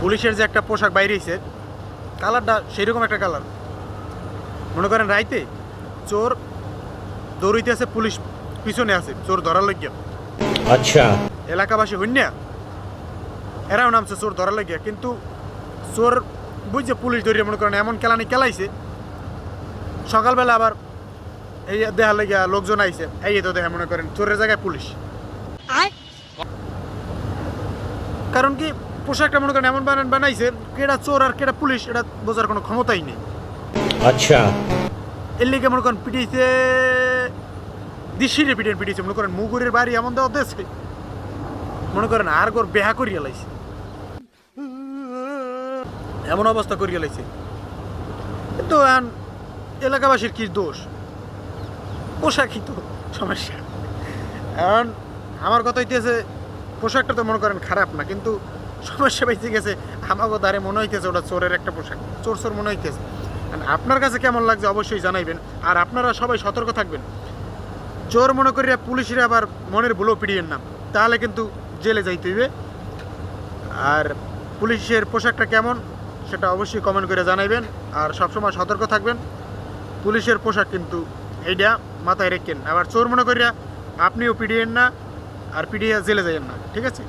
পুলিশের যে একটা পোশাক বাইরেছে কালারটা সেই রকম একটা কালার। মনে করেন রাইতে চোর দৌড়িতে আছে, পুলিশ পিছনে আছে চোর ধরার লাগিয়া। আচ্ছা, এলাকাবাসী হইনা এরাও নামছে চোর ধরার লাগিয়া, কিন্তু চোর বুঝছে পুলিশ ধরিয়ে মনে করেন এমন কেলানি কেলাইছে। সকালবেলা আবার এই দেখার লাগিয়া লোকজন আইছে, এই তো দেখা মনে করেন চোরের জায়গায় পুলিশ। কারণ কি পোশাকটা মনে করেন এমন বানাইছে কেটা চোর আর কেটা পুলিশ এটা বোঝার কোনো ক্ষমতাই নেই। আচ্ছা, এর লিগে মনে করেন পিটিয়েছে, দিশিরে পিটিয়েছে মনে করেন মুগুরের বাড়ি এমন দেওয়া দিয়েছে মনে করেন আর গোর বেহা করিয়া লাইছে, এমন অবস্থা করিয়া লাইছে। কিন্তু এলাকাবাসীর কি দোষ? পোশাকই তো সমস্যা। এখন আমার কথা হইতেছে পোশাকটা তো মনে করেন খারাপ না, কিন্তু সমস্যা বেঁচে গেছে আমাকে দ্বারে মনে হইতেছে ওটা চোরের একটা পোশাক, চোর চোর মনে হইতেছে। আপনার কাছে কেমন লাগছে অবশ্যই জানাইবেন, আর আপনারা সবাই সতর্ক থাকবেন। চোর মনে করিয়া পুলিশের আবার মনের ভুলও পিড়িয়েন না, তাহলে কিন্তু জেলে যাইতে হইবে। আর পুলিশের পোশাকটা কেমন সেটা অবশ্যই কমেন্ট করে জানাইবেন, আর সবসময় সতর্ক থাকবেন। পুলিশের পোশাক কিন্তু এইটা মাথায় রেখেন, আবার চোর মনে করিয়া আপনিও পিড়িয়েন না আর পিড়িয়ে জেলে যাইয়েন না, ঠিক আছে?